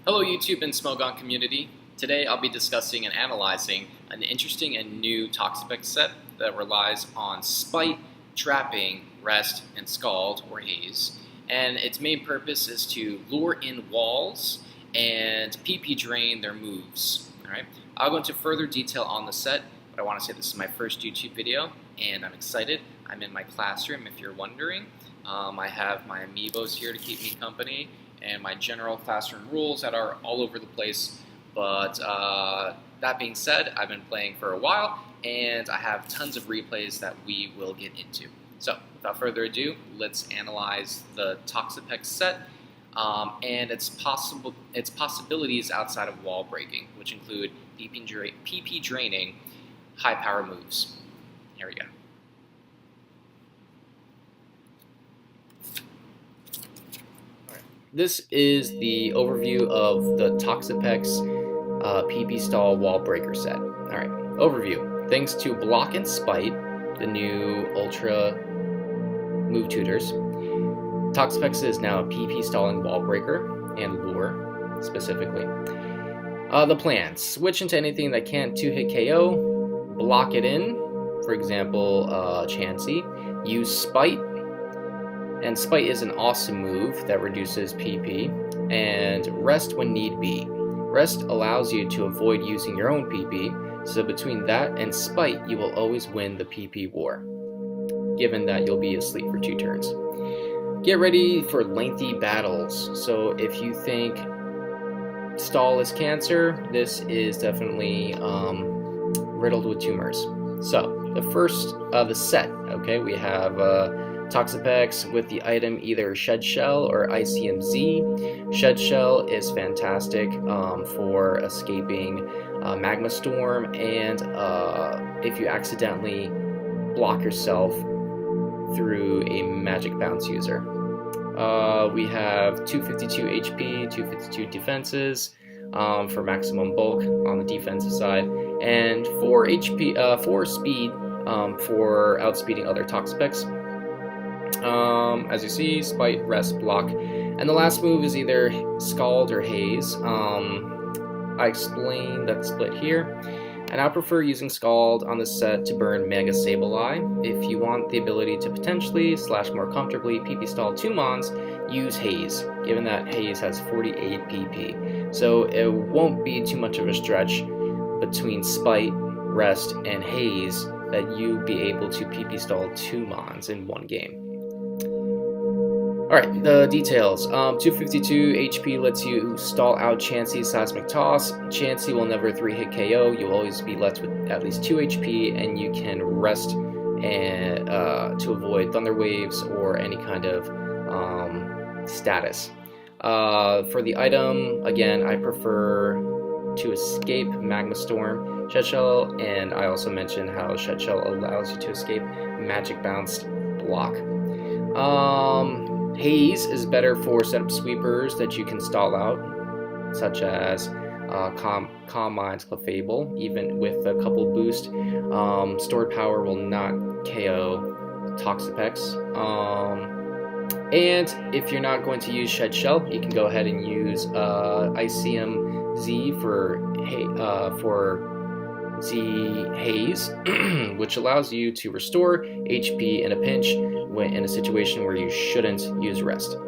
Hello YouTube and Smogon community. Today I'll be discussing and analyzing an interesting and new Toxapex set that relies on spite, trapping, rest, and scald or haze. And its main purpose is to lure in walls and PP drain their moves. Alright, I'll go into further detail on the set, but I want to say this is my first YouTube video and I'm excited. I'm in my classroom if you're wondering. I have my amiibos here to keep me company and my general classroom rules that are all over the place. But that being said, I've been playing for a while, and I have tons of replays that we will get into. So, without further ado, let's analyze the Toxapex set and its possibilities outside of wall breaking, which include PP draining, high power moves. Here we go. This is the overview of the Toxapex PP Stall Wall Breaker set. Alright, overview. Thanks to Block and Spite, the new Ultra move tutors, Toxapex is now a PP Stalling Wall Breaker and Lure, specifically. The plans. Switch into anything that can't 2-hit KO, block it in, for example, Chansey. Use Spite. And Spite is an awesome move that reduces PP, and Rest when need be. Rest allows you to avoid using your own PP, so between that and Spite, you will always win the PP war, given that you'll be asleep for 2 turns. Get ready for lengthy battles, so if you think stall is cancer, this is definitely riddled with tumors. So, the set, okay, we have Toxapex with the item either Shed Shell or ICMZ. Shed Shell is fantastic for escaping Magma Storm, and if you accidentally block yourself through a Magic Bounce user. We have 252 HP, 252 defenses for maximum bulk on the defensive side, and 4 speed for outspeeding other Toxapex. As you see, Spite, Rest, Block, and the last move is either Scald or Haze. I explained that split here, and I prefer using Scald on the set to burn Mega Sableye. If you want the ability to potentially / more comfortably PP stall 2 mons, use Haze, given that Haze has 48 PP. So it won't be too much of a stretch between Spite, Rest, and Haze that you'll be able to PP stall 2 mons in one game. Alright, the details. 252 HP lets you stall out Chansey's Seismic Toss. Chansey will never 3-hit KO. You'll always be left with at least 2 HP, and you can rest and, to avoid Thunder Waves or any kind of status. For the item, again, I prefer to escape Magma Storm, Shed Shell, and I also mentioned how Shed Shell allows you to escape Magic Bounced Block. Haze is better for setup sweepers that you can stall out, such as Calm Mind's Clefable. Even with a couple boost, stored power will not KO Toxapex. And if you're not going to use Shed Shell, you can go ahead and use ICMZ for Z Haze, which allows you to restore HP in a pinch when in a situation where you shouldn't use Rest.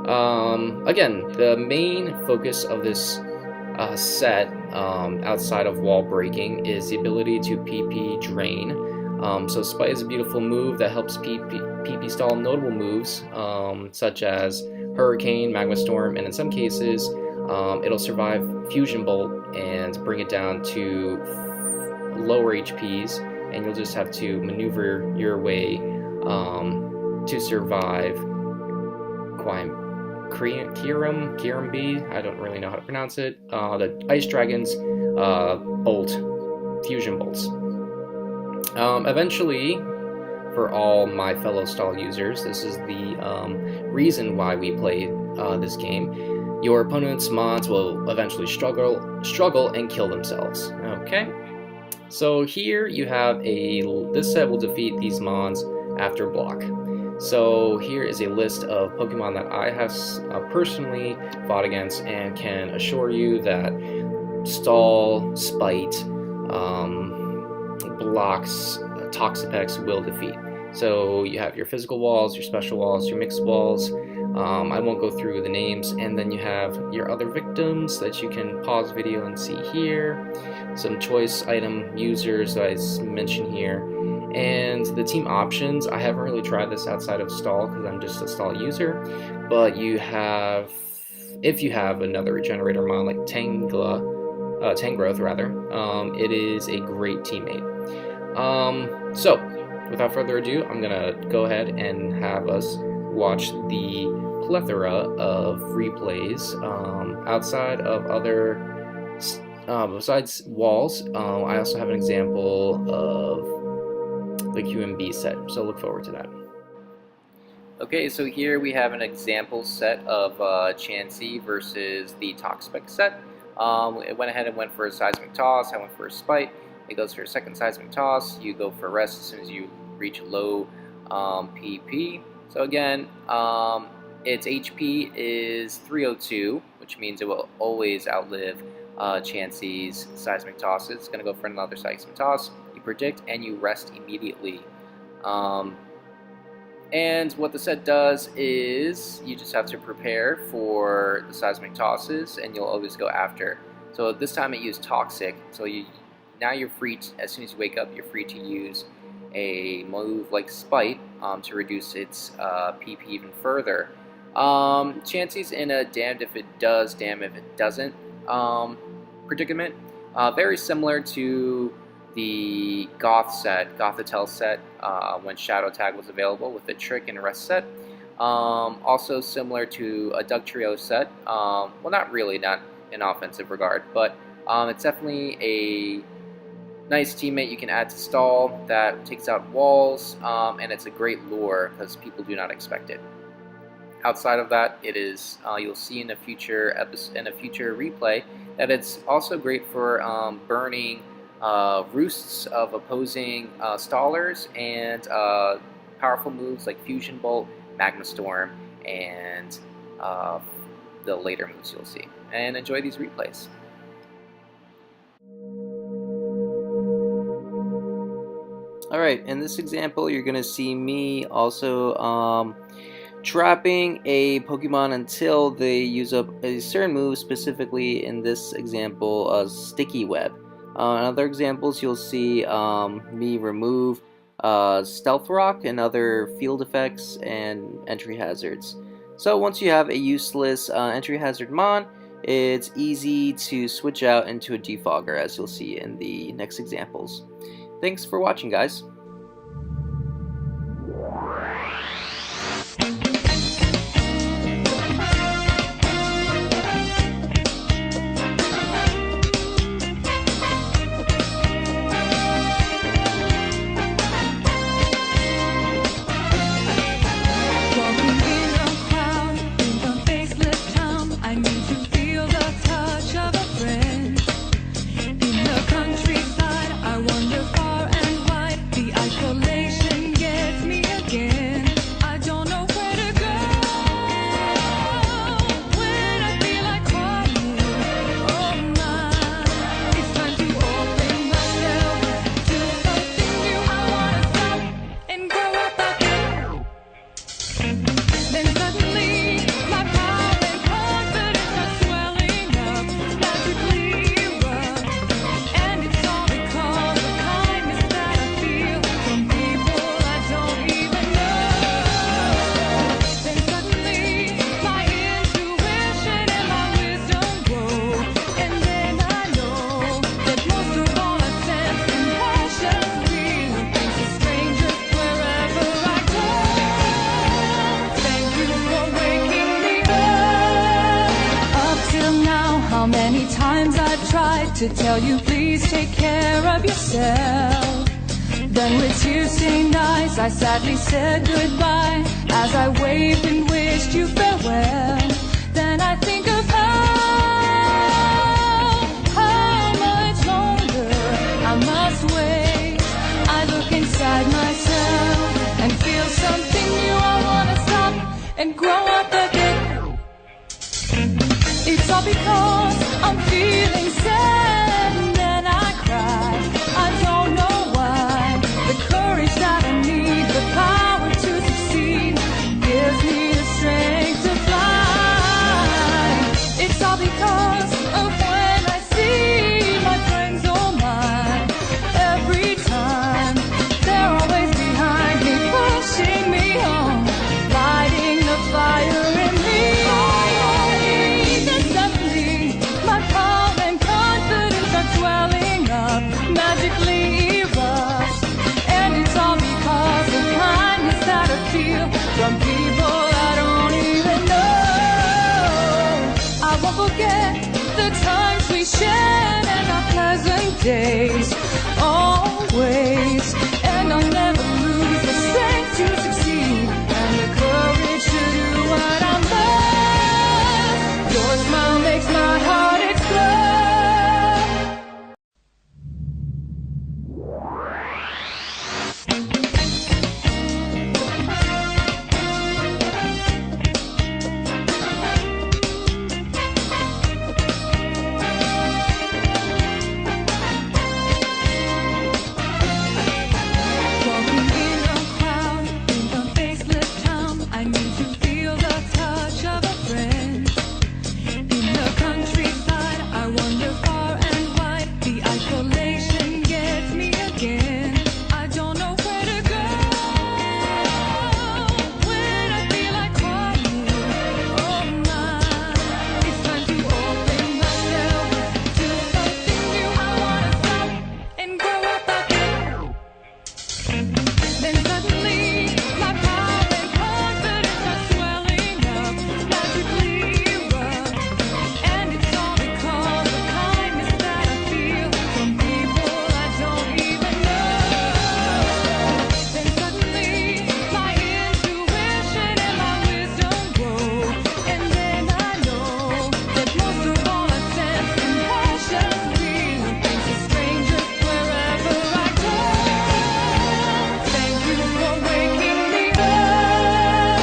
Again, the main focus of this set, outside of wall breaking, is the ability to PP drain. So Spite is a beautiful move that helps PP stall notable moves, such as Hurricane, Magma Storm, and in some cases, it'll survive Fusion Bolt and bring it down to lower HPs, and you'll just have to maneuver your way to survive Kiram B. I don't really know how to pronounce it. The Ice Dragon's Fusion Bolts. Eventually, for all my fellow stall users, this is the reason why we play this game. Your opponent's mons will eventually struggle and kill themselves. Okay. So here you have this set will defeat these mons after block. So here is a list of Pokemon that I have personally fought against and can assure you that Stall, Spite, blocks, Toxapex will defeat. So you have your physical walls, your special walls, your mixed walls. I won't go through the names, and then you have your other victims that you can pause video and see here. Some choice item users that I mentioned here. And the team options, I haven't really tried this outside of Stall because I'm just a Stall user, but you have, if you have another regenerator mon like Tangrowth rather, it is a great teammate. So without further ado, I'm gonna go ahead and have us watch the plethora of replays outside of other besides walls. I also have an example of the QMB set, so look forward to that. Okay, so here we have an example set of Chansey versus the Toxapex set. It went ahead and went for a Seismic Toss. I went for a Spite. It goes for a second Seismic Toss. You go for Rest as soon as you reach low PP. So again, its HP is 302, which means it will always outlive Chansey's Seismic Tosses. It's going to go for another Seismic Toss. You predict and you rest immediately. And what the set does is you just have to prepare for the Seismic Tosses, and you'll always go after. So this time it used Toxic. So now you're free as soon as you wake up, you're free to use a move like Spite to reduce its PP even further. Chansey's in a damned if it does, damn if it doesn't predicament. Very similar to the Gothitelle set when Shadow Tag was available with the Trick and Rest set. Also similar to a Dugtrio set. Well, not really, not in offensive regard, but it's definitely a nice teammate you can add to Stall that takes out walls, and it's a great lure because people do not expect it. Outside of that, it is you'll see in a future replay that it's also great for burning roosts of opposing stallers and powerful moves like Fusion Bolt, Magma Storm, and the later moves you'll see. And enjoy these replays. Alright, in this example you're going to see me also trapping a Pokemon until they use up a certain move, specifically in this example, a Sticky Web. In other examples you'll see me remove Stealth Rock and other field effects and entry hazards. So once you have a useless entry hazard mon, it's easy to switch out into a defogger, as you'll see in the next examples. Thanks for watching, guys. To tell you please take care of yourself. Then with tear-stained eyes I sadly said goodbye as I waved and wished you farewell. Then I think of how much longer I must wait. I look inside myself and feel something new. I'm feeling sad and then I cry. I don't know why. The courage that I need, the power to succeed, gives me the strength to fly. It's all because of when I see my friends, oh my. Every time they're always behind me, pushing me on, lighting the fire in me. Then suddenly my power and confidence are swelling up, magically erupt. And it's all because of kindness that I feel from people I don't even know. I won't forget the times we shared and our pleasant days, always. And I'll never lose the strength to succeed and the courage to do what I must. Your smile makes my heart explode. Walking in a crowd, in a faceless town, I need to feel the touch of a friend. In the countryside, I wander far and wide. The isolation gets me again. I don't know where to go when I feel like crying. Oh my, it's time to open myself to something new. I wanna stop and grow up again. Then suddenly my power and confidence are swelling up, magically erupt. And it's all because of kindness that I feel from people I don't even know. Then suddenly my intuition and my wisdom grow. And then I know that most of all I sense compassion real, things are strangers wherever I go. Thank you for waking me up.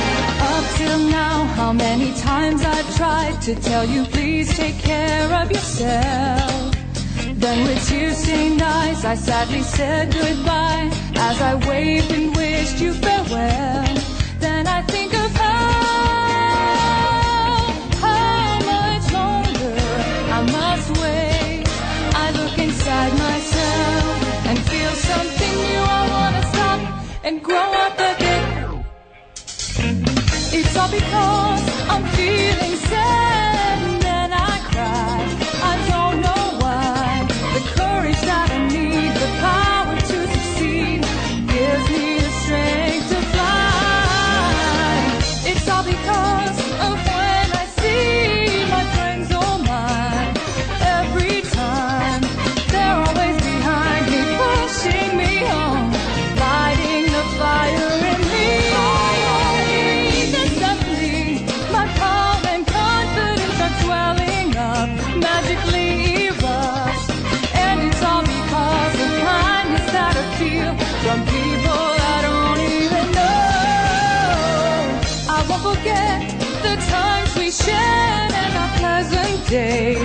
Up till now, how many times I've tried to tell you, please take care of yourself. Then with tear-stained eyes, I sadly said goodbye as I waved and wished you farewell. Then I think of how much longer I must wait. I look inside myself and feel something new. I wanna stop and grow up again. It's all because I'm feeling sad and then I cry. I don't know why. The courage that I need, the power to succeed, gives me the strength to fly. It's all because of when I see my friends, oh my. Every time they're always behind me, pushing me on, lighting the fire in me. Then suddenly my power and confidence are swelling up, magically erupt. And it's all because of kindness that I feel from people I don't even know. I won't forget the times we shared and our pleasant days.